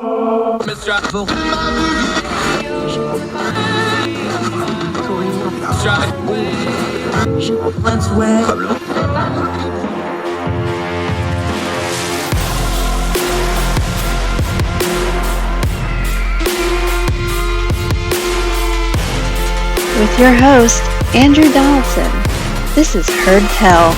With your host, Andrew Donaldson. This is Heard Tell.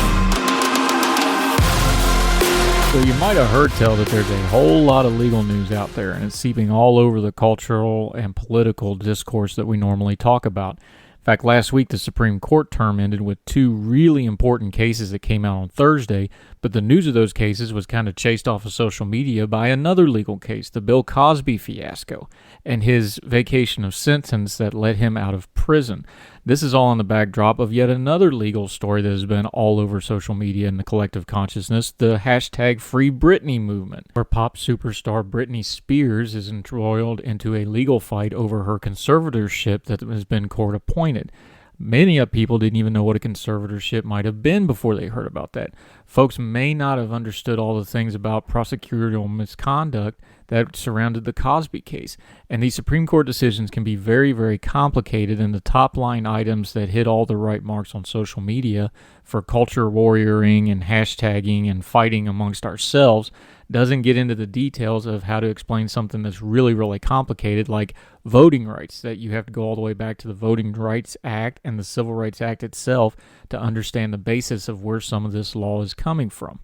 So you might have heard tell that there's a whole lot of legal news out there, and it's seeping all over the cultural and political discourse that we normally talk about. In fact, last week the Supreme Court term ended with two really important cases that came out on Thursday, but the news of those cases was kind of chased off of social media by another legal case, the Bill Cosby fiasco, and his vacation of sentence that let him out of prison. This is all on the backdrop of yet another legal story that has been all over social media and the collective consciousness, the hashtag Free Britney movement, where pop superstar Britney Spears is embroiled into a legal fight over her conservatorship that has been court-appointed. Many people didn't even know what a conservatorship might have been before they heard about that. Folks may not have understood all the things about prosecutorial misconduct that surrounded the Cosby case. And these Supreme Court decisions can be very, very complicated, and the top-line items that hit all the right marks on social media for culture warrioring and hashtagging and fighting amongst ourselves doesn't get into the details of how to explain something that's really, really complicated, like voting rights, that you have to go all the way back to the Voting Rights Act and the Civil Rights Act itself to understand the basis of where some of this law is coming from.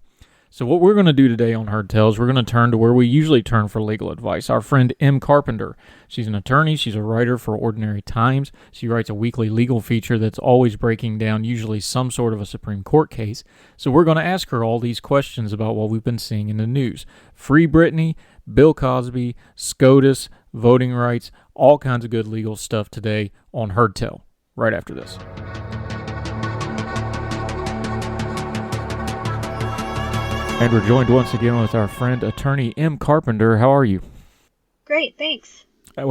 So what we're going to do today on Heard Tell is we're going to turn to where we usually turn for legal advice. Our friend Em Carpenter. She's an attorney. She's a writer for Ordinary Times. She writes a weekly legal feature that's always breaking down usually some sort of a Supreme Court case. So we're going to ask her all these questions about what we've been seeing in the news. Free Britney, Bill Cosby, SCOTUS, voting rights, all kinds of good legal stuff today on Heard Tell, right after this. And we're joined once again with our friend, attorney Em Carpenter. How are you? Great, thanks.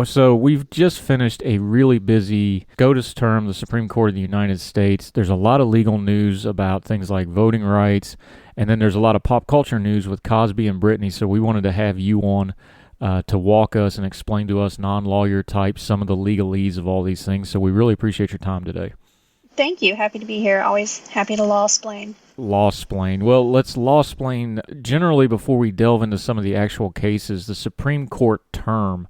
So we've just finished a really busy SCOTUS term, the Supreme Court of the United States. There's a lot of legal news about things like voting rights, and then there's a lot of pop culture news with Cosby and Britney, so we wanted to have you on to walk us and explain to us non-lawyer types some of the legalese of all these things. So we really appreciate your time today. Thank you. Happy to be here. Always happy to lawsplain. Lawsplain. Well, let's lawsplain generally before we delve into some of the actual cases. The Supreme Court term,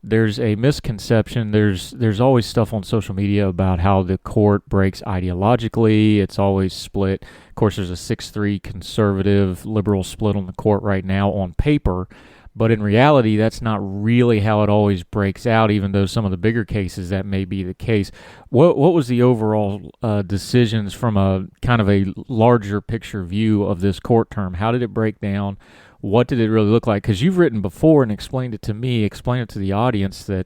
there's a misconception. There's always stuff on social media about how the court breaks ideologically. It's always split. Of course, there's a 6-3 conservative liberal split on the court right now on paper. But in reality, that's not really how it always breaks out, even though some of the bigger cases that may be the case. What was the overall decisions from a kind of a larger picture view of this court term? How did it break down? What did it really look like? Because you've written before and explained it to me, explain it to the audience that,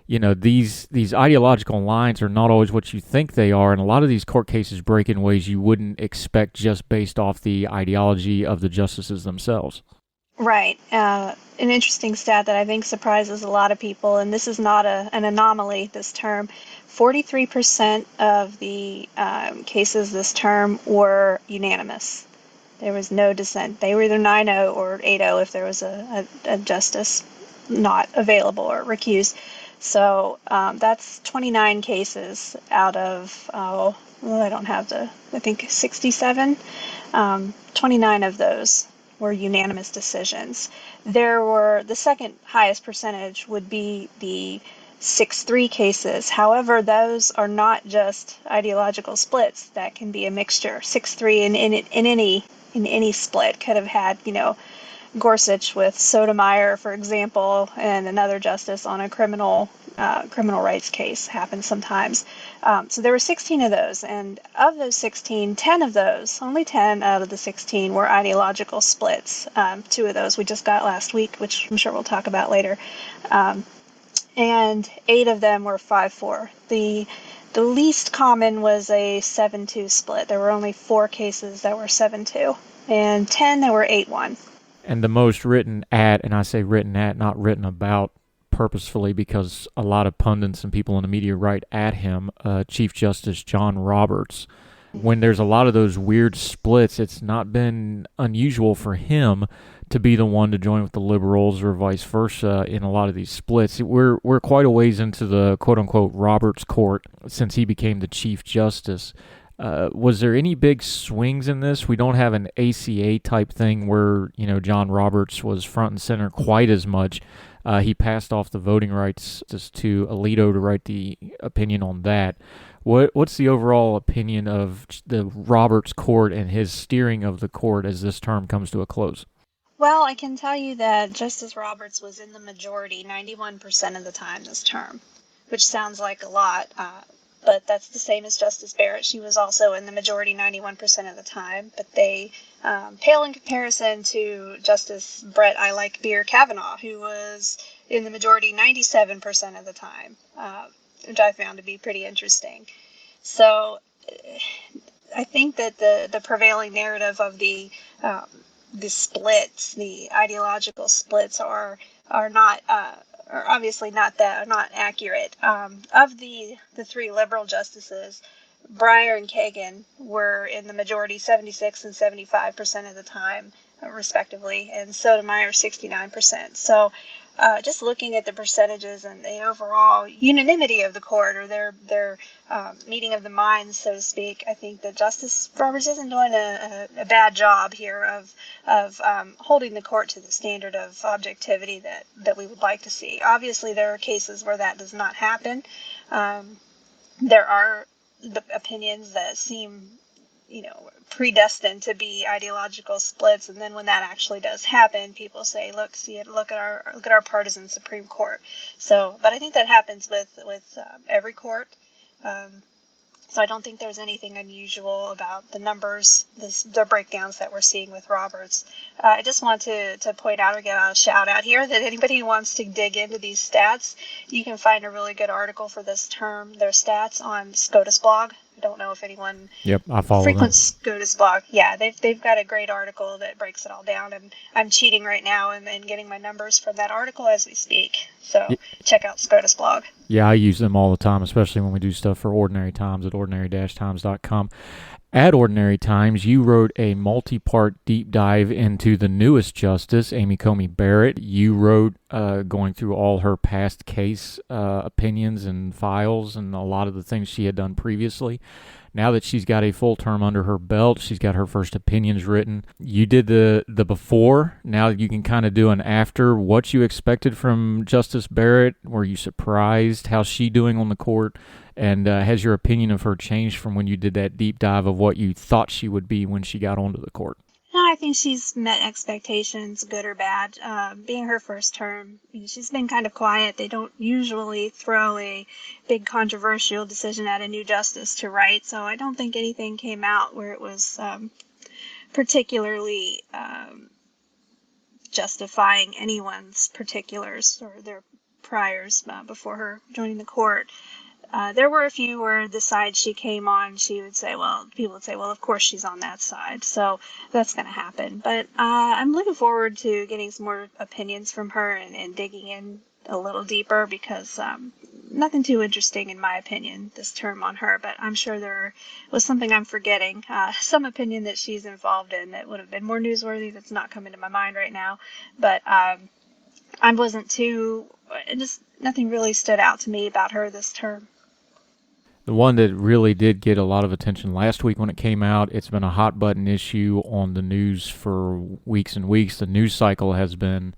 you know, these ideological lines are not always what you think they are, and a lot of these court cases break in ways you wouldn't expect just based off the ideology of the justices themselves. Right. An interesting stat that I think surprises a lot of people, and this is not an anomaly this term, 43% of the cases this term were unanimous. There was no dissent. They were either 9-0 or 8-0 if there was a justice not available or recused. So that's 29 cases out of, I don't have I think 67. 29 of those were unanimous decisions. There were, the second highest percentage would be the 6-3 cases. However, those are not just ideological splits. That can be a mixture. 6-3 in any split could have had, Gorsuch with Sotomayor, for example, and another justice on a criminal rights case happens sometimes. So there were 16 of those, and of those 16, 10 of those, only 10 out of the 16 were ideological splits. 2 of those we just got last week, which I'm sure we'll talk about later. And 8 of them were 5-4. The least common was a 7-2 split. There were only 4 cases that were 7-2, and 10 that were 8-1. And the most written at, and I say written at, not written about purposefully because a lot of pundits and people in the media write at him, Chief Justice John Roberts. When there's a lot of those weird splits, it's not been unusual for him to be the one to join with the liberals or vice versa in a lot of these splits. We're quite a ways into the quote-unquote Roberts Court since he became the Chief Justice. Was there any big swings in this? We don't have an ACA type thing where, John Roberts was front and center quite as much. He passed off the voting rights just to Alito to write the opinion on that. What's the overall opinion of the Roberts Court and his steering of the court as this term comes to a close? Well, I can tell you that Justice Roberts was in the majority 91% of the time this term, which sounds like a lot, but that's the same as Justice Barrett. She was also in the majority 91% of the time, but they pale in comparison to Justice Brett I Like Beer Kavanaugh, who was in the majority 97% of the time, which I found to be pretty interesting. So I think that the prevailing narrative of the splits, the ideological splits, are not are obviously not accurate. Of the three liberal justices, Breyer and Kagan were in the majority 76 and 75% of the time, respectively, and Sotomayor 69%. So just looking at the percentages and the overall unanimity of the court, or their meeting of the minds, so to speak, I think that Justice Roberts isn't doing a bad job here of holding the court to the standard of objectivity that we would like to see. Obviously, there are cases where that does not happen. There are the opinions that seem predestined to be ideological splits, and then when that actually does happen, people say, look at our partisan Supreme Court. So, but I think that happens with every court. So I don't think there's anything unusual about the numbers, the breakdowns that we're seeing with Roberts. I just want to point out or give a shout out here that anybody who wants to dig into these stats, you can find a really good article for this term, their stats, on SCOTUS blog. I don't know if anyone I follow frequents SCOTUS blog. Yeah, they've got a great article that breaks it all down, and I'm cheating right now and getting my numbers from that article as we speak. So check out SCOTUS blog. Yeah, I use them all the time, especially when we do stuff for Ordinary Times at ordinary-times.com. At Ordinary Times, you wrote a multi-part deep dive into the newest justice, Amy Coney Barrett. You wrote going through all her past case opinions and files and a lot of the things she had done previously. Now that she's got a full term under her belt, she's got her first opinions written. You did the before. Now you can kind of do an after. What you expected from Justice Barrett? Were you surprised? How's she doing on the court? And has your opinion of her changed from when you did that deep dive of what you thought she would be when she got onto the court? No, I think she's met expectations, good or bad. Being her first term, she's been kind of quiet. They don't usually throw a big controversial decision at a new justice to write, so I don't think anything came out where it was particularly justifying anyone's particulars or their priors before her joining the court. There were a few where the side she came on, people would say, well, of course she's on that side. So that's going to happen. But I'm looking forward to getting some more opinions from her and digging in a little deeper, because nothing too interesting, in my opinion, this term on her. But I'm sure there was something I'm forgetting, some opinion that she's involved in that would have been more newsworthy that's not coming to my mind right now. But I wasn't just nothing really stood out to me about her this term. The one that really did get a lot of attention last week when it came out, it's been a hot button issue on the news for weeks and weeks. The news cycle has been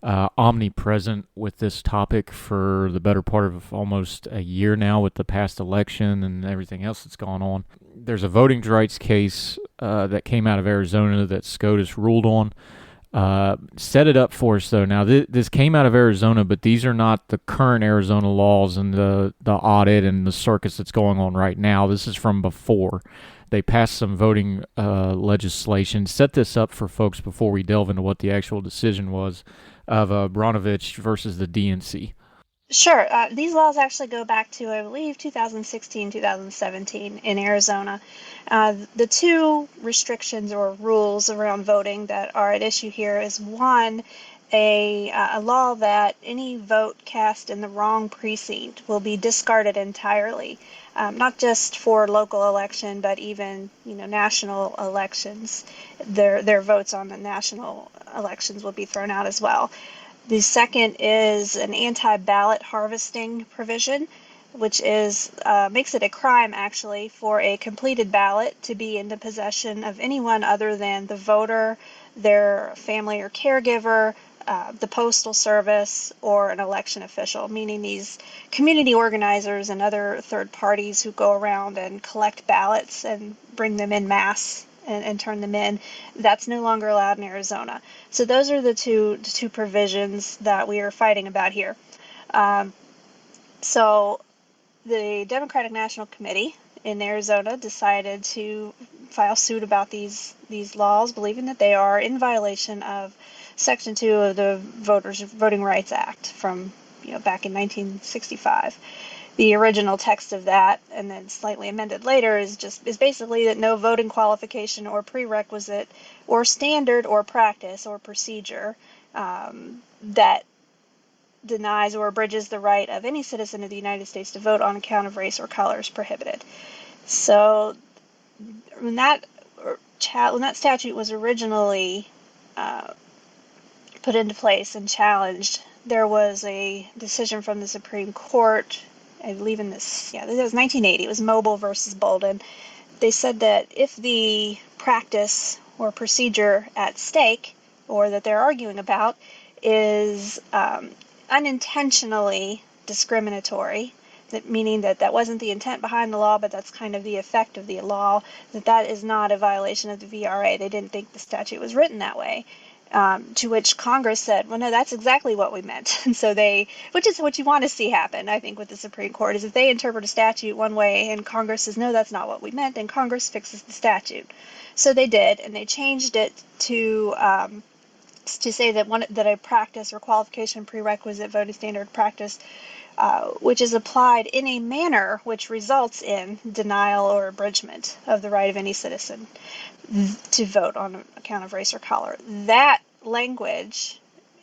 omnipresent with this topic for the better part of almost a year now, with the past election and everything else that's gone on. There's a voting rights case that came out of Arizona that SCOTUS ruled on. Set it up for us, though. Now, this came out of Arizona, but these are not the current Arizona laws and the audit and the circus that's going on right now. This is from before. They passed some voting legislation. Set this up for folks before we delve into what the actual decision was of Brnovich versus the DNC. Sure. These laws actually go back to, I believe, 2016, 2017 in Arizona. The two restrictions or rules around voting that are at issue here is, one, a law that any vote cast in the wrong precinct will be discarded entirely. not just for local election, but even national elections. Their votes on the national elections will be thrown out as well. The second is an anti-ballot harvesting provision, which is makes it a crime actually for a completed ballot to be in the possession of anyone other than the voter, their family or caregiver, the postal service, or an election official, meaning these community organizers and other third parties who go around and collect ballots and bring them in mass and turn them in. That's no longer allowed in Arizona. So those are the two provisions that we are fighting about here. So the Democratic National Committee in Arizona decided to file suit about these laws, believing that they are in violation of Section 2 of the Voting Rights Act from back in 1965. The original text of that, and then slightly amended later, is basically that no voting qualification or prerequisite or standard or practice or procedure that denies or abridges the right of any citizen of the United States to vote on account of race or color is prohibited. So when that statute was originally put into place and challenged, there was a decision from the Supreme Court, I believe it was 1980. It was Mobile versus Bolden. They said that if the practice or procedure at stake, or that they're arguing about, is unintentionally discriminatory, meaning that wasn't the intent behind the law, but that's kind of the effect of the law, that is not a violation of the VRA. They didn't think the statute was written that way. To which Congress said, well, no, that's exactly what we meant. And so which is what you want to see happen, I think, with the Supreme Court, is if they interpret a statute one way and Congress says, no, that's not what we meant, then Congress fixes the statute. So they did, and they changed it to say that a practice or qualification, prerequisite, voting standard, practice, which is applied in a manner which results in denial or abridgment of the right of any citizen to vote on account of race or color. That language,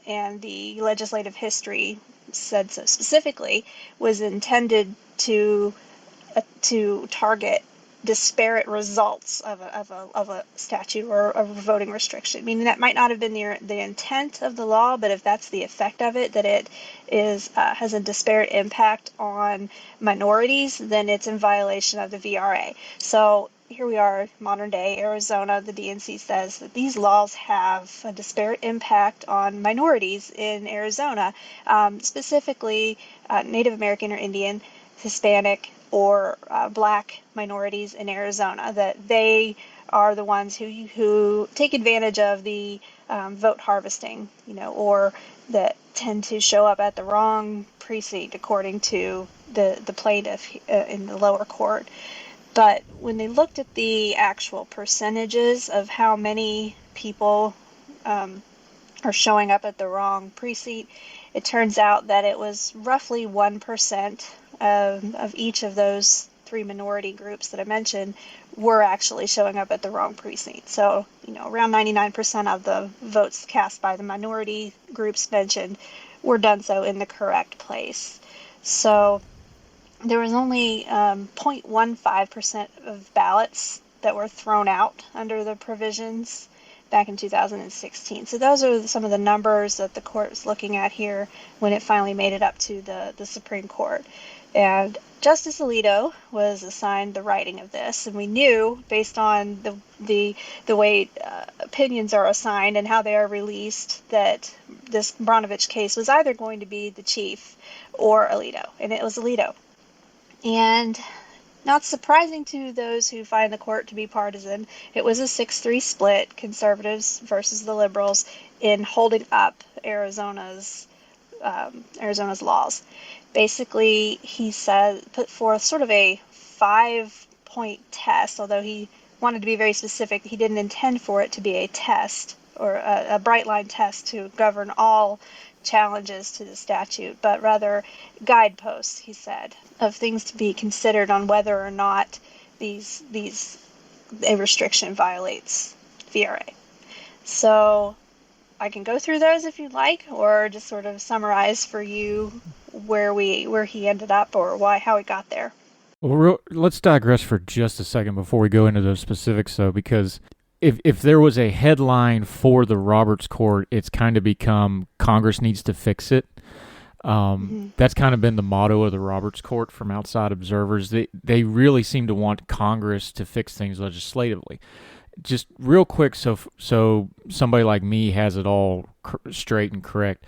and the legislative history said so specifically, was intended to target disparate results of a statute or a voting restriction. Meaning that might not have been the intent of the law, but if that's the effect of it, that it has a disparate impact on minorities, then it's in violation of the VRA. So here we are, modern day Arizona. The DNC says that these laws have a disparate impact on minorities in Arizona, specifically Native American or Indian, Hispanic, or black minorities in Arizona, that they are the ones who take advantage of the vote harvesting, or that tend to show up at the wrong precinct, according to the plaintiff in the lower court. But when they looked at the actual percentages of how many people are showing up at the wrong precinct, it turns out that it was roughly 1% of each of those three minority groups that I mentioned were actually showing up at the wrong precinct. So, around 99% of the votes cast by the minority groups mentioned were done so in the correct place. So there was only 0.15% of ballots that were thrown out under the provisions back in 2016. So those are some of the numbers that the court was looking at here when it finally made it up to the Supreme Court. And Justice Alito was assigned the writing of this, and we knew, based on the way opinions are assigned and how they are released, that this Brnovich case was either going to be the chief or Alito, and it was Alito. And not surprising to those who find the court to be partisan, it was a 6-3 split, conservatives versus the liberals, in holding up Arizona's laws. Basically, he put forth sort of a 5-point test, although he wanted to be very specific. He didn't intend for it to be a test or a bright line test to govern all challenges to the statute, but rather guideposts, he said, of things to be considered on whether or not a restriction violates VRA. So I can go through those if you'd like, or just sort of summarize for you where he ended up, or how he got there. Well, let's digress for just a second before we go into those specifics, though, because if there was a headline for the Roberts Court, it's kind of become Congress needs to fix it. Hmm. That's kind of been the motto of the Roberts Court from outside observers. They really seem to want Congress to fix things legislatively. Just real quick, so somebody like me has it all straight and correct.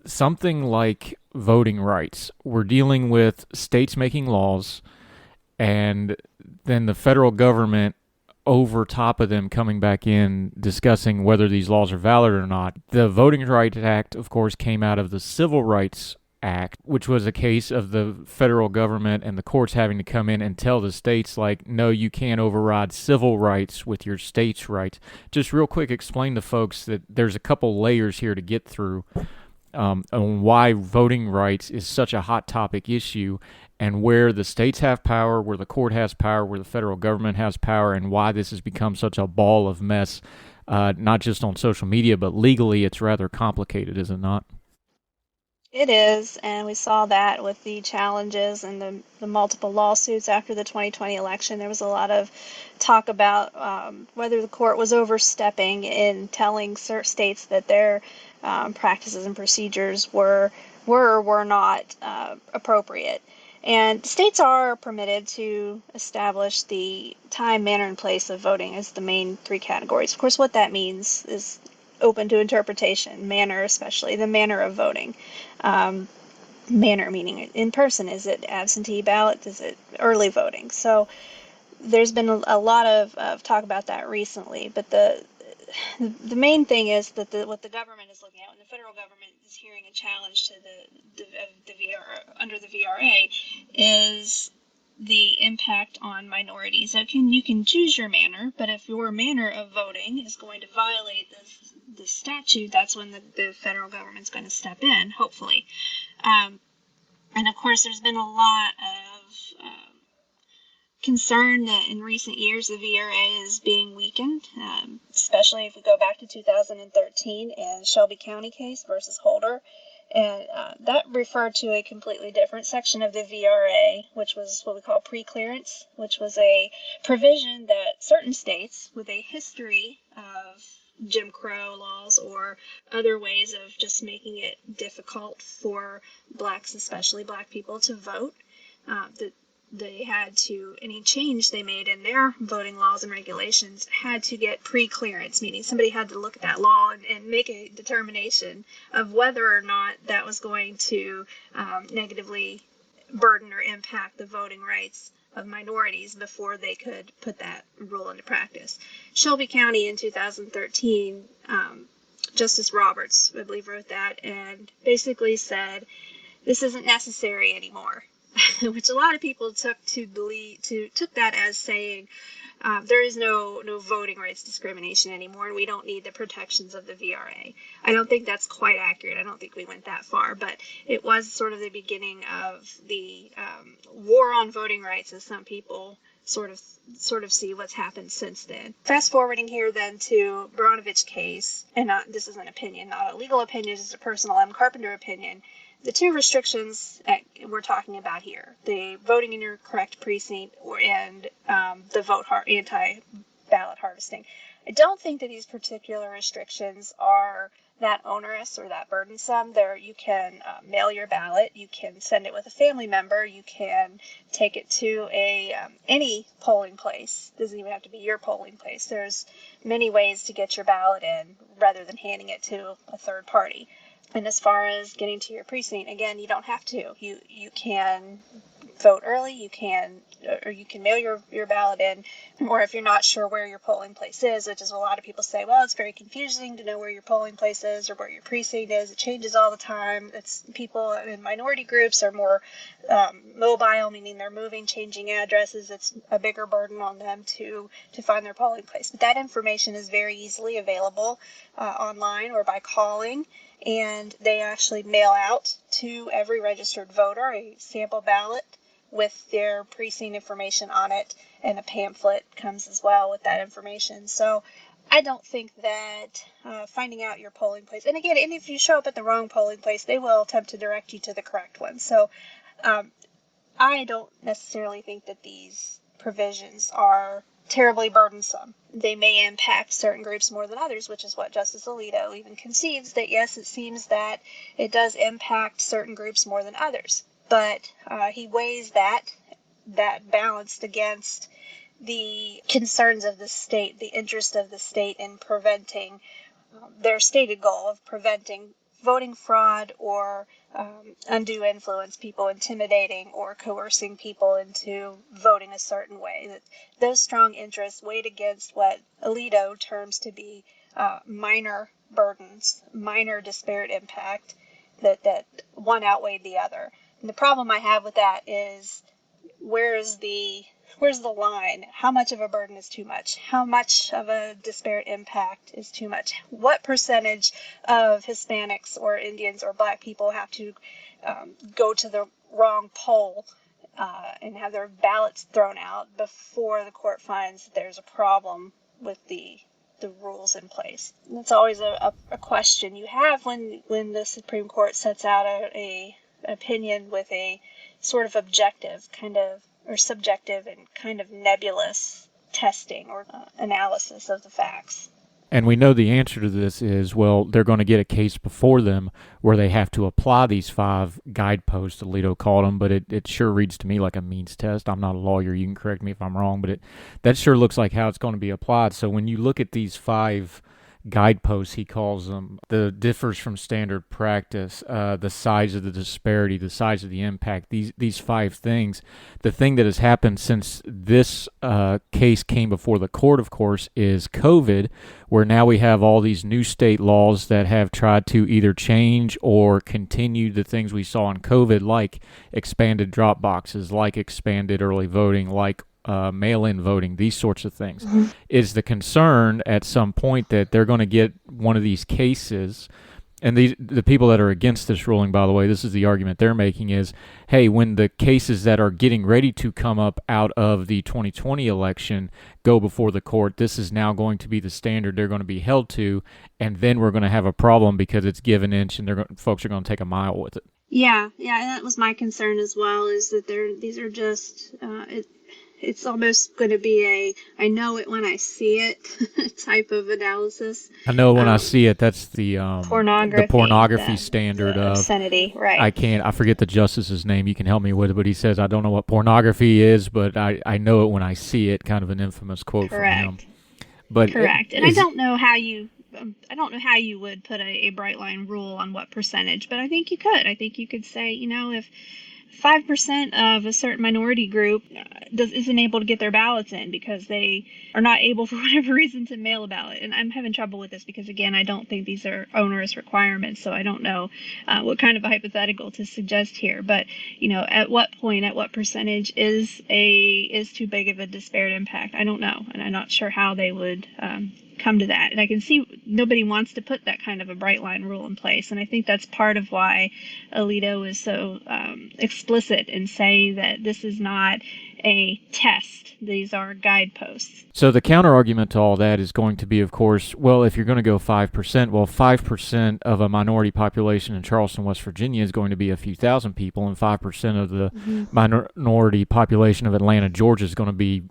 Something like voting rights. We're dealing with states making laws, and then the federal government over top of them coming back in discussing whether these laws are valid or not. The Voting Rights Act, of course, came out of the Civil Rights Act, which was a case of the federal government and the courts having to come in and tell the states, like, no, you can't override civil rights with your state's rights. Just real quick, explain to folks that there's a couple layers here to get through on why voting rights is such a hot topic issue, and where the states have power, where the court has power, where the federal government has power, and why this has become such a ball of mess, not just on social media, but legally it's rather complicated, is it not? It is, and we saw that with the challenges and the multiple lawsuits after the 2020 election. There was a lot of talk about whether the court was overstepping in telling certain states that their practices and procedures were or were not appropriate. And states are permitted to establish the time, manner, and place of voting as the main three categories. Of course, what that means is open to interpretation, manner especially, the manner of voting. Um, Manner meaning in person. Is it absentee ballot? Is it early voting? So there's been a lot of talk about that recently, but the main thing is that what the government is looking at when the federal government is hearing a challenge to the VR under the VRA is the impact on minorities. You can choose your manner, but if your manner of voting is going to violate the statute, that's when the federal government's going to step in, hopefully. Um, and of course, there's been a lot of concern that in recent years the VRA is being weakened, especially if we go back to 2013 and Shelby County case versus Holder. And that referred to a completely different section of the VRA, which was what we call preclearance, which was a provision that certain states with a history of Jim Crow laws or other ways of just making it difficult for blacks, especially black people, to vote, that they had to, any change they made in their voting laws and regulations had to get pre-clearance, meaning somebody had to look at that law and make a determination of whether or not that was going to negatively burden or impact the voting rights of minorities before they could put that rule into practice. Shelby County in 2013, Justice Roberts, I believe, wrote that and basically said, this isn't necessary anymore. Which a lot of people took that as saying there is no voting rights discrimination anymore, and we don't need the protections of the VRA. I don't think that's quite accurate. I don't think we went that far, but it was sort of the beginning of the war on voting rights, as some people sort of see what's happened since then. Fast forwarding here then to Baranovich case, and this is an opinion, not a legal opinion, it's a personal Em Carpenter opinion. The two restrictions we're talking about here, the voting in your correct precinct and the anti-ballot harvesting. I don't think that these particular restrictions are that onerous or that burdensome. You can mail your ballot, you can send it with a family member, you can take it to any polling place. It doesn't even have to be your polling place. There's many ways to get your ballot in rather than handing it to a third party. And as far as getting to your precinct, again, you don't have to. You can vote early, you can mail your ballot in, or if you're not sure where your polling place is, which is a lot of people say, well, it's very confusing to know where your polling place is or where your precinct is. It changes all the time. It's people in minority groups are more mobile, meaning they're moving, changing addresses. It's a bigger burden on them to find their polling place. But that information is very easily available online or by calling. And they actually mail out to every registered voter a sample ballot with their precinct information on it, and a pamphlet comes as well with that information. So I don't think that finding out your polling place, and again, if you show up at the wrong polling place, they will attempt to direct you to the correct one. So I don't necessarily think that these provisions are terribly burdensome. They may impact certain groups more than others, which is what Justice Alito even concedes, that yes, it seems that it does impact certain groups more than others. But he weighs that balanced against the concerns of the state, the interest of the state in preventing their stated goal of preventing voting fraud or undue influence, people intimidating or coercing people into voting a certain way. That those strong interests weighed against what Alito terms to be minor burdens, minor disparate impact, that one outweighed the other. And the problem I have with that is where's the line? How much of a burden is too much? How much of a disparate impact is too much? What percentage of Hispanics or Indians or Black people have to go to the wrong poll and have their ballots thrown out before the court finds that there's a problem with the rules in place? And that's always a question you have when the Supreme Court sets out a opinion with a sort of objective kind of, or subjective and kind of nebulous testing or analysis of the facts. And we know the answer to this is, well, they're going to get a case before them where they have to apply these 5 guideposts, Alito called them, but it sure reads to me like a means test. I'm not a lawyer. You can correct me if I'm wrong, but that sure looks like how it's going to be applied. So when you look at these 5 guideposts, he calls them, the differs from standard practice, the size of the disparity, the size of the impact, these 5 things. The thing that has happened since this case came before the court, of course, is COVID, where now we have all these new state laws that have tried to either change or continue the things we saw in COVID, like expanded drop boxes, like expanded early voting, like mail-in voting, these sorts of things. Mm-hmm. Is the concern at some point that they're going to get one of these cases, and the people that are against this ruling, by the way, this is the argument they're making, is, hey, when the cases that are getting ready to come up out of the 2020 election go before the court, this is now going to be the standard they're going to be held to, and then we're going to have a problem because it's give an inch and folks are going to take a mile with it. Yeah, that was my concern as well, is that these are just it's almost going to be I know it when I see it type of analysis. I know when I see it. That's the pornography standard of obscenity, right? I forget the justice's name. You can help me with it, but he says, I don't know what pornography is, but I know it when I see it. Kind of an infamous quote from him. But correct. And I don't know how you would put a bright line rule on what percentage, but I think you could. I think you could say, if 5% of a certain minority group isn't able to get their ballots in because they are not able, for whatever reason, to mail a ballot. And I'm having trouble with this because, again, I don't think these are onerous requirements, so I don't know what kind of a hypothetical to suggest here. But, at what point, at what percentage is too big of a disparate impact? I don't know, and I'm not sure how they would come to that. And I can see nobody wants to put that kind of a bright line rule in place. And I think that's part of why Alito is so explicit in saying that this is not a test. These are guideposts. So the counter argument to all that is going to be, of course, well, if you're going to go 5%, well, 5% of a minority population in Charleston, West Virginia is going to be a few thousand people, and 5% of the minority population of Atlanta, Georgia is going to be,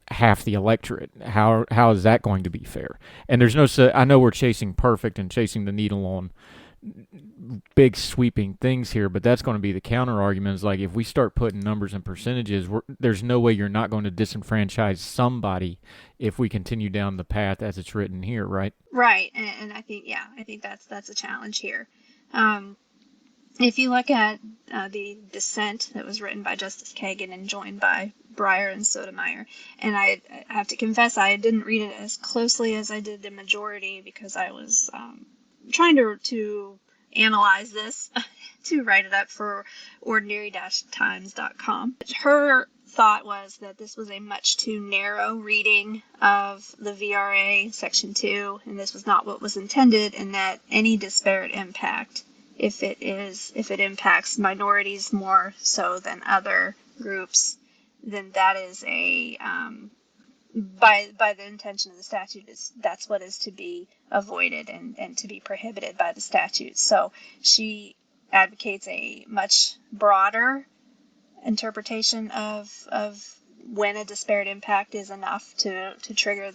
half the electorate. How is that going to be fair? And there's I know we're chasing perfect and chasing the needle on big sweeping things here, but that's going to be the counter argument, is like, if we start putting numbers and percentages, there's no way you're not going to disenfranchise somebody if we continue down the path as it's written here, right? Right. And I think that's a challenge here. If you look at the dissent that was written by Justice Kagan and joined by Breyer and Sotomayor, and I have to confess I didn't read it as closely as I did the majority because I was trying to analyze this to write it up for ordinary-times.com. Her thought was that this was a much too narrow reading of the VRA Section 2, and this was not what was intended, and that any disparate impact, if it impacts minorities more so than other groups, then that is by the intention of the statute, that's what is to be avoided and to be prohibited by the statute. So she advocates a much broader interpretation of when a disparate impact is enough to trigger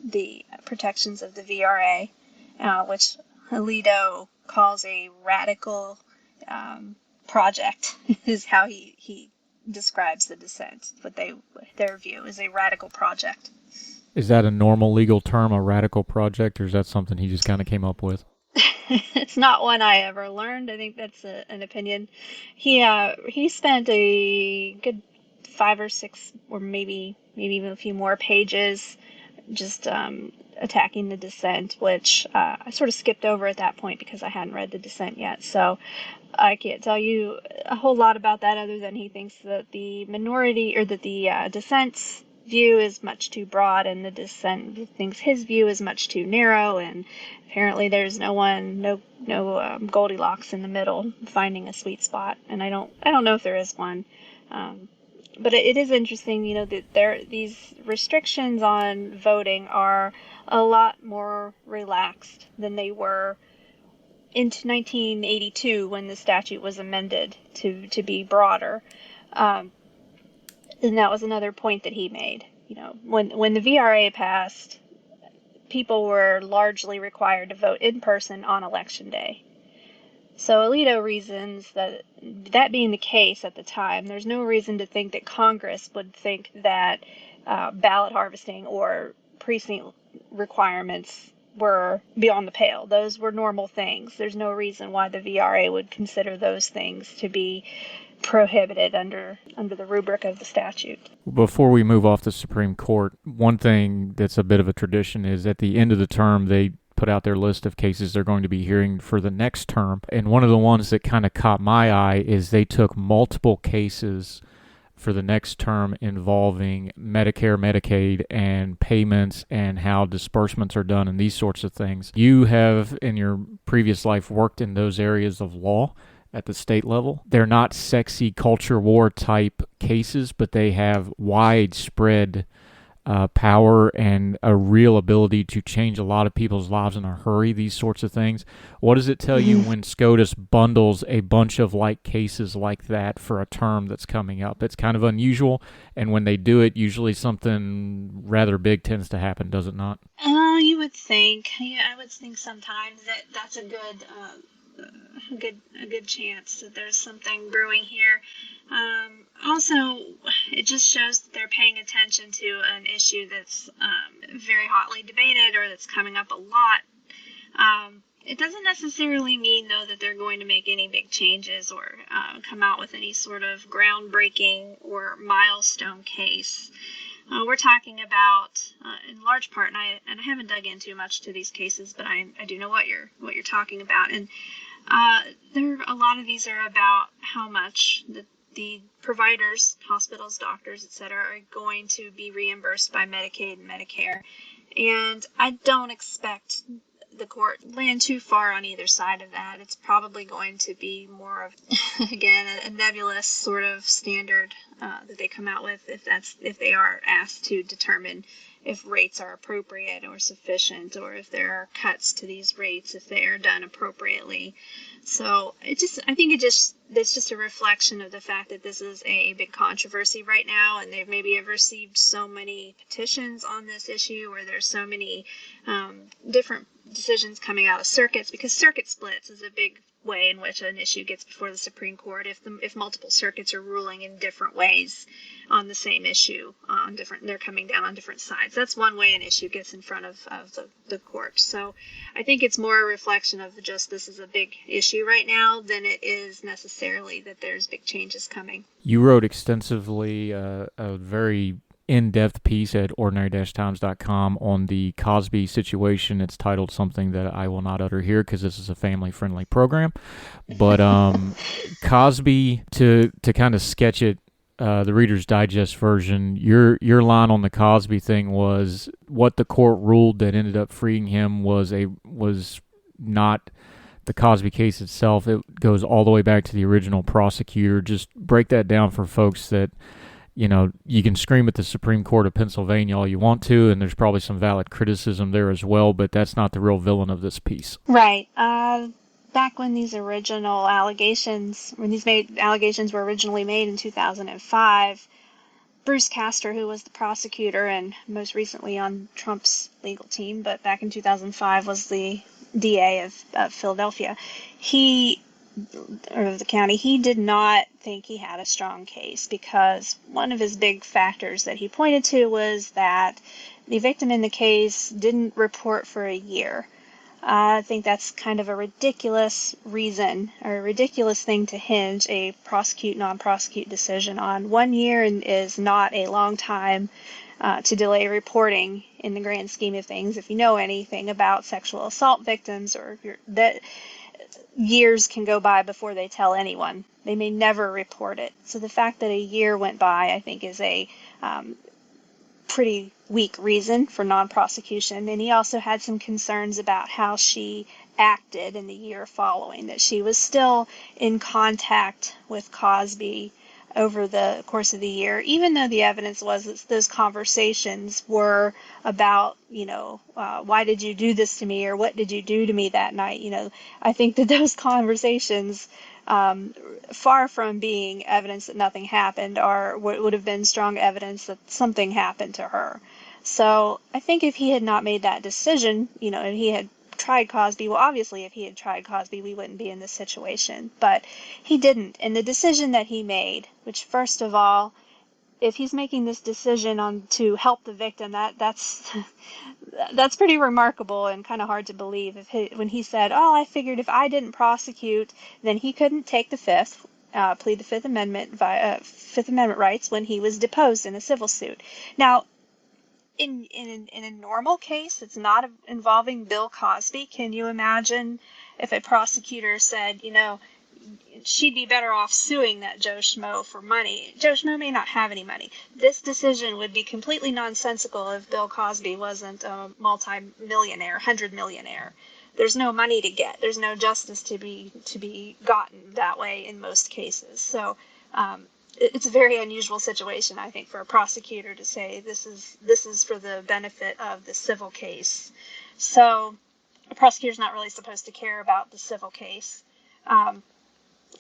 the protections of the VRA, which Alito calls a radical project, is how he describes the dissent. What their view is a radical project. Is that a normal legal term, a radical project, or is that something he just kind of came up with? It's not one I ever learned. I think that's an opinion. He spent a good 5 or 6, or maybe even a few more pages just attacking the dissent, which I sort of skipped over at that point because I hadn't read the dissent yet. So I can't tell you a whole lot about that other than he thinks that the minority, or that the dissent's view is much too broad, and the dissent thinks his view is much too narrow, and apparently there's no Goldilocks in the middle, finding a sweet spot. And I don't know if there is one. But it is interesting, that these restrictions on voting are a lot more relaxed than they were in 1982 when the statute was amended to be broader. And that was another point that he made. When the VRA passed, people were largely required to vote in person on Election Day. So Alito reasons that being the case at the time, there's no reason to think that Congress would think that ballot harvesting or precinct requirements were beyond the pale. Those were normal things. There's no reason why the VRA would consider those things to be prohibited under the rubric of the statute. Before we move off the Supreme Court, one thing that's a bit of a tradition is at the end of the term, they put out their list of cases they're going to be hearing for the next term. And one of the ones that kind of caught my eye is they took multiple cases for the next term involving Medicare, Medicaid, and payments and how disbursements are done and these sorts of things. You have, in your previous life, worked in those areas of law at the state level. They're not sexy culture war type cases, but they have widespread power and a real ability to change a lot of people's lives in a hurry, these sorts of things. What does it tell you when SCOTUS bundles a bunch of cases like that for a term that's coming up? It's kind of unusual, and when they do it, usually something rather big tends to happen, does it not? You would think. Yeah, I would think sometimes that's a good chance that there's something brewing here. Also, it just shows that they're paying attention to an issue that's very hotly debated, or that's coming up a lot. It doesn't necessarily mean, though, that they're going to make any big changes or come out with any sort of groundbreaking or milestone case. We're talking about, in large part, and I haven't dug in too much to these cases, but I do know what you're talking about. And a lot of these are about how much the providers, hospitals, doctors, etc., are going to be reimbursed by Medicaid and Medicare. And I don't expect the court land too far on either side of that. It's probably going to be more of, again, a nebulous sort of standard that they come out with if they are asked to determine if rates are appropriate or sufficient, or if there are cuts to these rates if they are done appropriately. So I think it's just a reflection of the fact that this is a big controversy right now, and they've maybe have received so many petitions on this issue, or there's so many different decisions coming out of circuits, because circuit splits is a big way in which an issue gets before the Supreme Court. If multiple circuits are ruling in different ways on the same issue, they're coming down on different sides. That's one way an issue gets in front of the court. So I think it's more a reflection of just this is a big issue right now than it is necessarily that there's big changes coming. You wrote extensively a very in-depth piece at ordinary-times.com on the Cosby situation. It's titled something that I will not utter here because this is a family-friendly program. But Cosby, to kind of sketch it, the Reader's Digest version, your line on the Cosby thing was what the court ruled that ended up freeing him was not the Cosby case itself. It goes all the way back to the original prosecutor. Just break that down for folks that, you can scream at the Supreme Court of Pennsylvania all you want to, and there's probably some valid criticism there as well, but that's not the real villain of this piece. Right. back when these original allegations, allegations were originally made in 2005, Bruce Castor, who was the prosecutor and most recently on Trump's legal team, but back in 2005 was the DA of Philadelphia, or of the county, he did not think he had a strong case because one of his big factors that he pointed to was that the victim in the case didn't report for a year. I think that's kind of a ridiculous reason or a ridiculous thing to hinge a prosecute, non-prosecute decision on. 1 year is not a long time to delay reporting in the grand scheme of things. If you know anything about sexual assault victims, or that years can go by before they tell anyone. They may never report it. So the fact that a year went by, I think, is a pretty weak reason for non-prosecution. And he also had some concerns about how she acted in the year following, that she was still in contact with Cosby over the course of the year, even though the evidence was that those conversations were about, why did you do this to me, or what did you do to me that night? I think that those conversations, far from being evidence that nothing happened, are what would have been strong evidence that something happened to her. So I think if he had not made that decision, and he had tried Cosby, well, obviously if he had tried Cosby, we wouldn't be in this situation, but he didn't. And the decision that he made, which first of all, if he's making this decision to help the victim, that's pretty remarkable and kind of hard to believe. When he said, "Oh, I figured if I didn't prosecute, then he couldn't take the fifth, plead the Fifth Amendment rights when he was deposed in a civil suit." Now, in a normal case, it's not involving Bill Cosby. Can you imagine if a prosecutor said, she'd be better off suing that Joe Schmo for money? Joe Schmo may not have any money. This decision would be completely nonsensical if Bill Cosby wasn't a multi-millionaire, 100-millionaire. There's no money to get. There's no justice to be gotten that way in most cases. So it's a very unusual situation, I think, for a prosecutor to say this is for the benefit of the civil case. So a prosecutor's not really supposed to care about the civil case.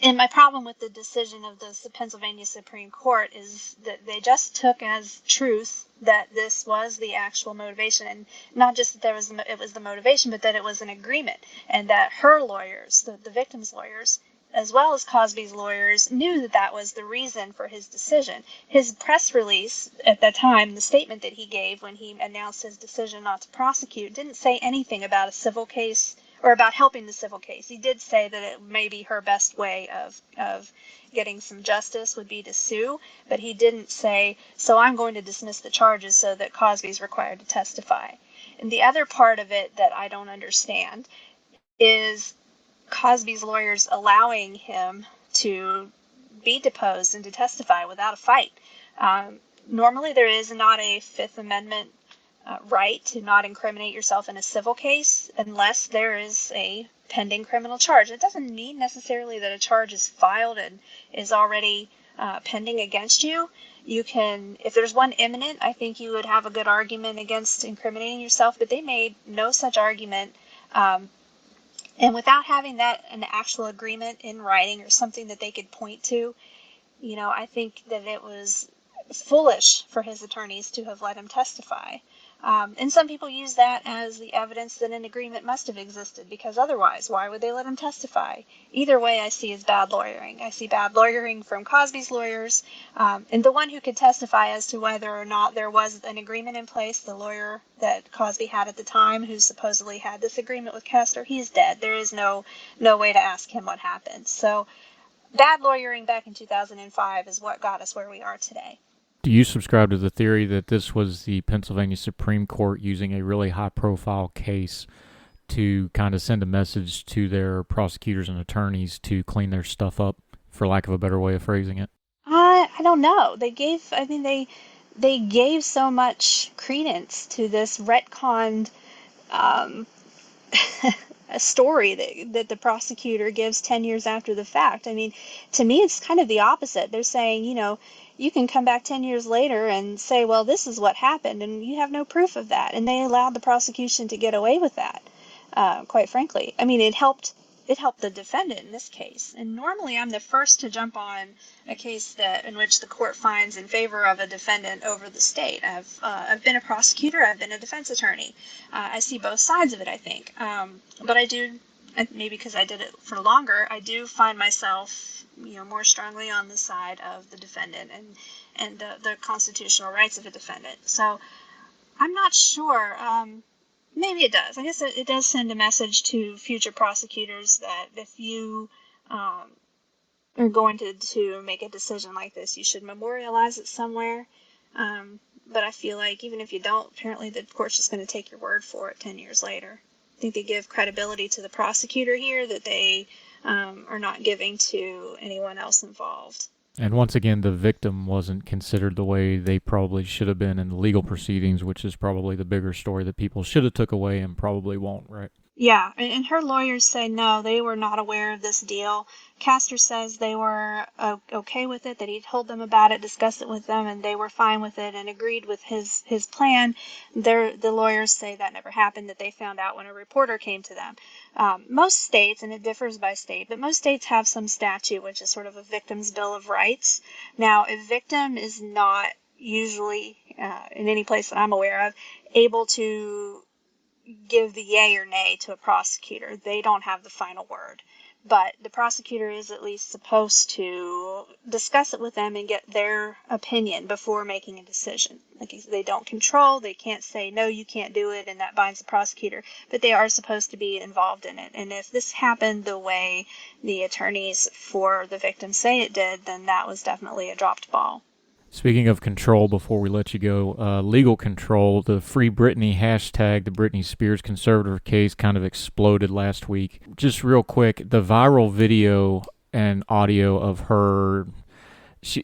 And my problem with the decision of the Pennsylvania Supreme Court is that they just took as truth that this was the actual motivation, and not just that it was the motivation, but that it was an agreement, and that her lawyers, the victim's lawyers, as well as Cosby's lawyers, knew that that was the reason for his decision. His press release at that time, the statement that he gave when he announced his decision not to prosecute, didn't say anything about a civil case or about helping the civil case. He did say that it may be her best way of getting some justice would be to sue, but he didn't say, so I'm going to dismiss the charges so that Cosby's required to testify. And the other part of it that I don't understand is Cosby's lawyers allowing him to be deposed and to testify without a fight. Normally there is not a Fifth Amendment right to not incriminate yourself in a civil case unless there is a pending criminal charge. It doesn't mean necessarily that a charge is filed and is already pending against you. You can, if there's one imminent, I think you would have a good argument against incriminating yourself, but they made no such argument. And without having an actual agreement in writing or something that they could point to, I think that it was foolish for his attorneys to have let him testify. And some people use that as the evidence that an agreement must have existed, because otherwise, why would they let him testify? Either way, I see as bad lawyering. I see bad lawyering from Cosby's lawyers, and the one who could testify as to whether or not there was an agreement in place, the lawyer that Cosby had at the time, who supposedly had this agreement with Castor, he's dead. There is no way to ask him what happened. So bad lawyering back in 2005 is what got us where we are today. Do you subscribe to the theory that this was the Pennsylvania Supreme Court using a really high-profile case to kind of send a message to their prosecutors and attorneys to clean their stuff up, for lack of a better way of phrasing it? I don't know. They gave so much credence to this retconned a story that the prosecutor gives 10 years after the fact. I mean, to me, it's kind of the opposite. They're saying, you can come back 10 years later and say, well, this is what happened, and you have no proof of that. And they allowed the prosecution to get away with that, quite frankly. I mean, it helped it helped the defendant in this case. And normally I'm the first to jump on a case in which the court finds in favor of a defendant over the state. I've been a prosecutor, I've been a defense attorney. I see both sides of it, I think. But I do, maybe because I did it for longer, I do find myself, more strongly on the side of the defendant and the constitutional rights of a defendant. So I'm not sure. Maybe it does. I guess it does send a message to future prosecutors that if you are going to make a decision like this, you should memorialize it somewhere. But I feel like even if you don't, apparently the court's just going to take your word for it 10 years later. I think they give credibility to the prosecutor here that they are not giving to anyone else involved. And once again, the victim wasn't considered the way they probably should have been in the legal proceedings, which is probably the bigger story that people should have took away and probably won't, right? Yeah, and her lawyers say no, they were not aware of this deal. Castor says they were okay with it, that he told them about it, discussed it with them, and they were fine with it and agreed with his plan. The lawyers say that never happened, that they found out when a reporter came to them. Most states, and it differs by state, but most states have some statute, which is sort of a victim's bill of rights. Now, a victim is not usually, in any place that I'm aware of, able to give the yay or nay to a prosecutor. They don't have the final word. But the prosecutor is at least supposed to discuss it with them and get their opinion before making a decision. Like they don't control, they can't say, no, you can't do it, and that binds the prosecutor. But they are supposed to be involved in it. And if this happened the way the attorneys for the victim say it did, then that was definitely a dropped ball. Speaking of control, before we let you go, legal control, the Free Britney hashtag, the Britney Spears conservator case kind of exploded last week. Just real quick, the viral video and audio of her, she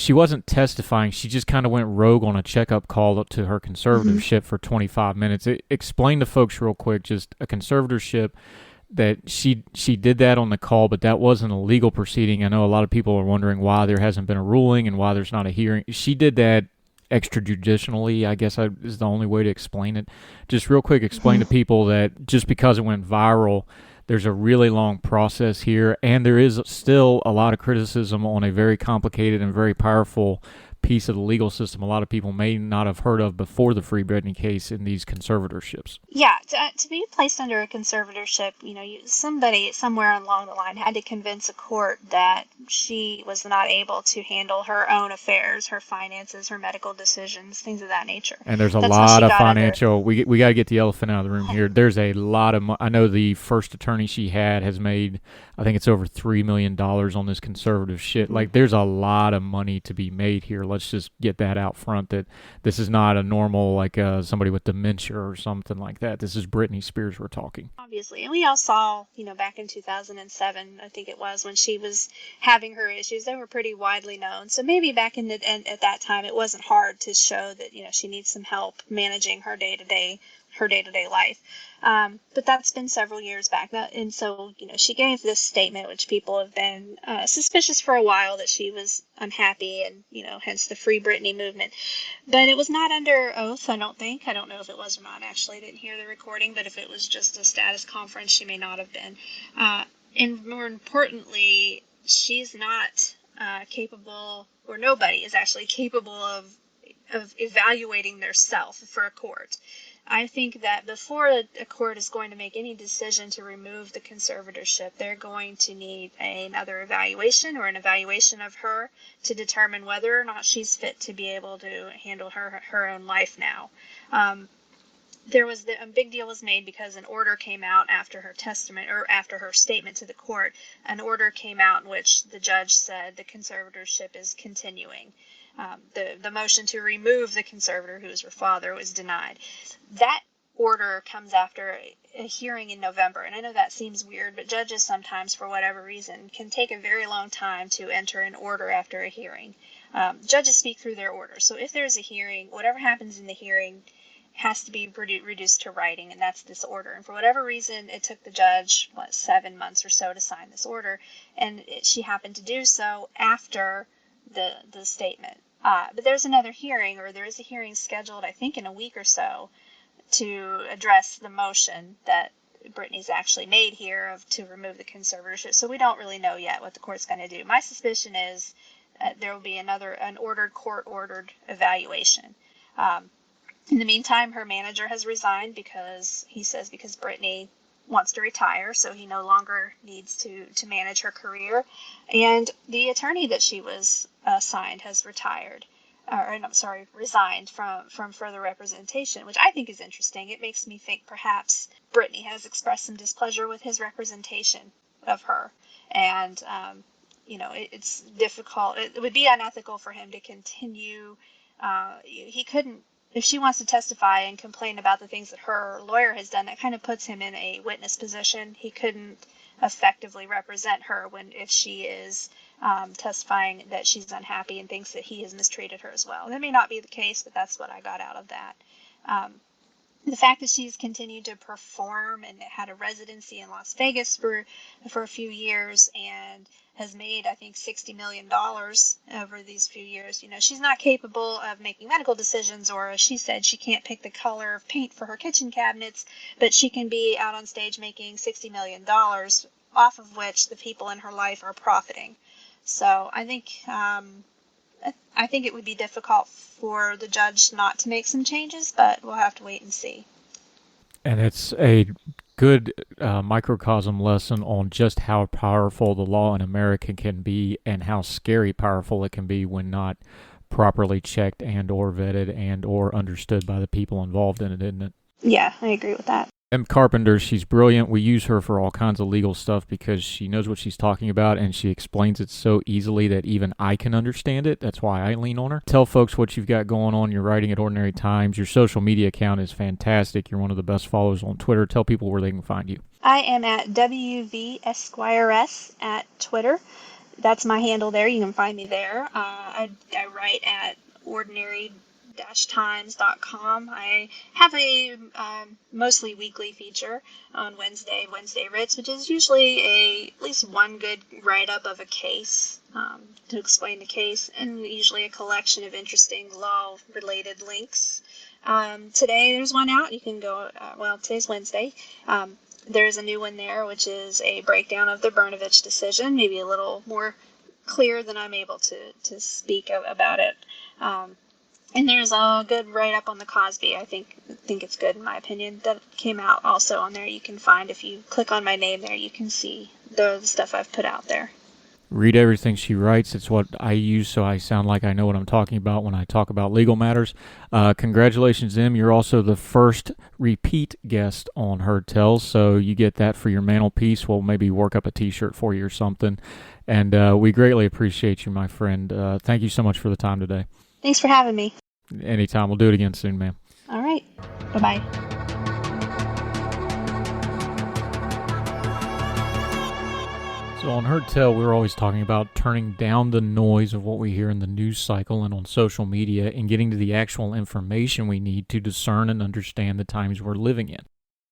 wasn't testifying. She just kind of went rogue on a checkup call up to her conservatorship for 25 minutes. Explain to folks real quick, just a conservatorship, that she did that on the call, but that wasn't a legal proceeding. I know a lot of people are wondering why there hasn't been a ruling and why there's not a hearing. She did that extrajudicially, I guess is the only way to explain it. Just real quick, explain to people that just because it went viral, there's a really long process here, and there is still a lot of criticism on a very complicated and very powerful piece of the legal system a lot of people may not have heard of before the Free Britney case in these conservatorships. Yeah, to be placed under a conservatorship, somebody somewhere along the line had to convince a court that she was not able to handle her own affairs, her finances, her medical decisions, things of that nature. And there's a lot of financial. We got to get the elephant out of the room here. There's a lot of. I know the first attorney she had has made, I think it's over $3 million on this conservative shit. Like, there's a lot of money to be made here. Let's just get that out front, that this is not a normal, like somebody with dementia or something like that. This is Britney Spears we're talking. Obviously. And we all saw, back in 2007, I think it was, when she was having her issues, they were pretty widely known. So maybe back at that time, it wasn't hard to show that, she needs some help managing her day-to-day life. But that's been several years back. And so, she gave this statement, which people have been suspicious for a while, that she was unhappy and, hence the Free Britney movement. But it was not under oath, I don't think. I don't know if it was or not. Actually, I didn't hear the recording, but if it was just a status conference, she may not have been. And more importantly, she's not capable, or nobody is actually capable of evaluating their self for a court. I think that before a court is going to make any decision to remove the conservatorship, they're going to need another evaluation, or an evaluation of her, to determine whether or not she's fit to be able to handle her own life now. A big deal was made because an order came out after her testament, or after her statement to the court. An order came out in which the judge said the conservatorship is continuing. The motion to remove the conservator, who was her father, was denied. That order comes after a hearing in November. And I know that seems weird, but judges sometimes, for whatever reason, can take a very long time to enter an order after a hearing. Judges speak through their order. So if there's a hearing, whatever happens in the hearing has to be reduced to writing, and that's this order. And for whatever reason, it took the judge, 7 months or so to sign this order, and she happened to do so after the statement. But there's another hearing, or there is a hearing scheduled, I think, in a week or so, to address the motion that Britney's actually made here to remove the conservatorship. So we don't really know yet what the court's going to do. My suspicion is there will be an court-ordered evaluation. In the meantime, her manager has resigned because Britney wants to retire, so he no longer needs to manage her career. And the attorney that she was assigned has resigned from further representation, which I think is interesting. It makes me think perhaps Britney has expressed some displeasure with his representation of her. And, it's difficult. It would be unethical for him to continue. He couldn't, if she wants to testify and complain about the things that her lawyer has done, that kind of puts him in a witness position. He couldn't effectively represent her if she is testifying that she's unhappy and thinks that he has mistreated her as well. That may not be the case, but that's what I got out of that. The fact that she's continued to perform and had a residency in Las Vegas for a few years and has made, I think, $60 million over these few years. She's not capable of making medical decisions, or as she said, she can't pick the color of paint for her kitchen cabinets, but she can be out on stage making $60 million, off of which the people in her life are profiting. So I think it would be difficult for the judge not to make some changes, but we'll have to wait and see. And it's a good microcosm lesson on just how powerful the law in America can be and how scary powerful it can be when not properly checked and or vetted and or understood by the people involved in it, isn't it? Yeah, I agree with that. Em Carpenter, she's brilliant. We use her for all kinds of legal stuff because she knows what she's talking about and she explains it so easily that even I can understand it. That's why I lean on her. Tell folks what you've got going on. You're writing at Ordinary Times. Your social media account is fantastic. You're one of the best followers on Twitter. Tell people where they can find you. I am at WV Esquires at Twitter. That's my handle there. You can find me there. I write at ordinary-times.com. I have a mostly weekly feature on Wednesday Writs, which is usually at least one good write-up of a case to explain the case, and usually a collection of interesting law-related links. Today there's one out. You can go, today's Wednesday. There's a new one there, which is a breakdown of the Brnovich decision, maybe a little more clear than I'm able to speak about it. And there's a good write-up on the Cosby. I think it's good in my opinion. That came out also on there. You can find, if you click on my name there, you can see the stuff I've put out there. Read everything she writes. It's what I use so I sound like I know what I'm talking about when I talk about legal matters. Congratulations, Em. You're also the first repeat guest on Heard Tell, so you get that for your mantelpiece. We'll maybe work up a T-shirt for you or something. And we greatly appreciate you, my friend. Thank you so much for the time today. Thanks for having me. Anytime. We'll do it again soon, ma'am. All right. Bye-bye. So on Heard Tell, we're always talking about turning down the noise of what we hear in the news cycle and on social media and getting to the actual information we need to discern and understand the times we're living in.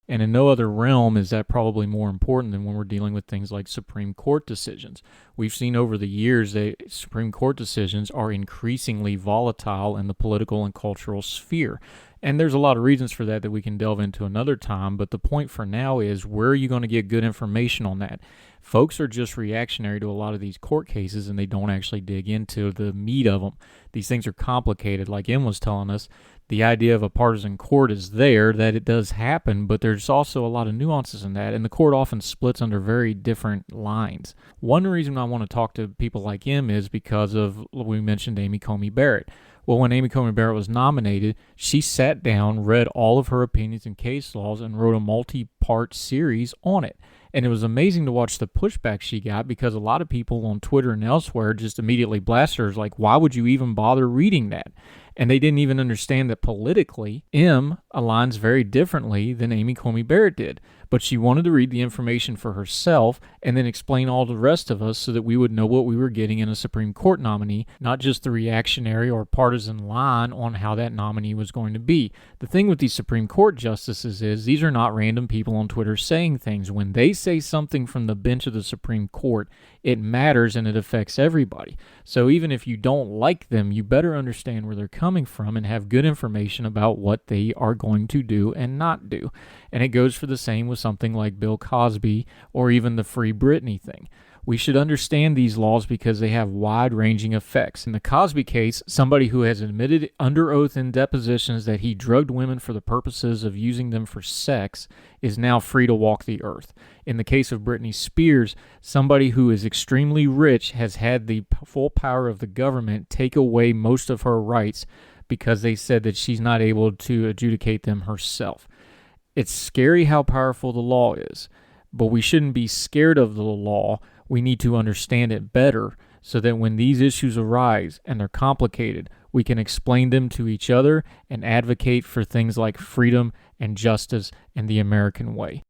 And in no other realm is that probably more important than when we're dealing with things like Supreme Court decisions. We've seen over the years that Supreme Court decisions are increasingly volatile in the political and cultural sphere. And there's a lot of reasons for that we can delve into another time, but the point for now is, where are you going to get good information on that? Folks are just reactionary to a lot of these court cases, and they don't actually dig into the meat of them. These things are complicated. Like Em was telling us, the idea of a partisan court is there, that it does happen, but there's also a lot of nuances in that, and the court often splits under very different lines. One reason I want to talk to people like Em is because of, we mentioned Amy Coney Barrett. Well, when Amy Coney Barrett was nominated, she sat down, read all of her opinions and case laws, and wrote a multi-part series on it. And it was amazing to watch the pushback she got, because a lot of people on Twitter and elsewhere just immediately blasted her, like, why would you even bother reading that? And they didn't even understand that politically, Em aligns very differently than Amy Coney Barrett did. But she wanted to read the information for herself and then explain all to the rest of us so that we would know what we were getting in a Supreme Court nominee, not just the reactionary or partisan line on how that nominee was going to be. The thing with these Supreme Court justices is these are not random people on Twitter saying things. When they say something from the bench of the Supreme Court, it matters and it affects everybody. So even if you don't like them, you better understand where they're coming coming from and have good information about what they are going to do and not do. And it goes for the same with something like Bill Cosby or even the Free Britney thing. We should understand these laws because they have wide-ranging effects. In the Cosby case, somebody who has admitted under oath in depositions that he drugged women for the purposes of using them for sex is now free to walk the earth. In the case of Britney Spears, somebody who is extremely rich has had the full power of the government take away most of her rights because they said that she's not able to adjudicate them herself. It's scary how powerful the law is, but we shouldn't be scared of the law. We need to understand it better so that when these issues arise and they're complicated, we can explain them to each other and advocate for things like freedom and justice and the American way.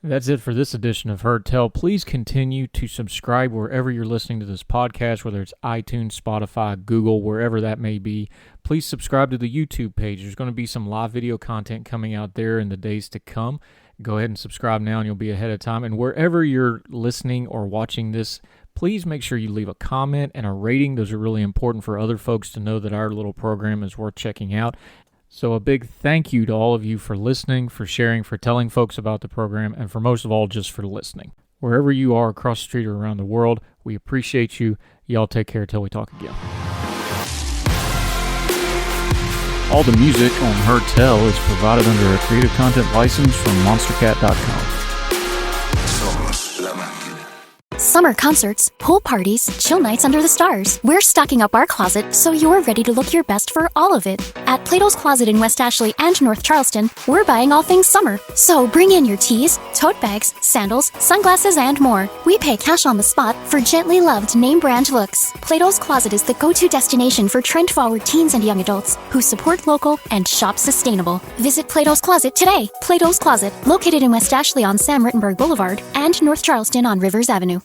That's it for this edition of Heard Tell. Please continue to subscribe wherever you're listening to this podcast, whether it's iTunes, Spotify, Google, wherever that may be. Please subscribe to the YouTube page. There's going to be some live video content coming out there in the days to come. Go ahead and subscribe now and you'll be ahead of time. And wherever you're listening or watching this, please make sure you leave a comment and a rating. Those are really important for other folks to know that our little program is worth checking out. So a big thank you to all of you for listening, for sharing, for telling folks about the program, and for most of all, just for listening. Wherever you are across the street or around the world, we appreciate you. Y'all take care till we talk again. All the music on Heard Tell is provided under a Creative Content license from monstercat.com. Summer concerts, pool parties, chill nights under the stars. We're stocking up our closet so you're ready to look your best for all of it. At Plato's Closet in West Ashley and North Charleston, we're buying all things summer. So bring in your tees, tote bags, sandals, sunglasses, and more. We pay cash on the spot for gently loved name brand looks. Plato's Closet is the go-to destination for trend-forward teens and young adults who support local and shop sustainable. Visit Plato's Closet today. Plato's Closet, located in West Ashley on Sam Rittenberg Boulevard and North Charleston on Rivers Avenue.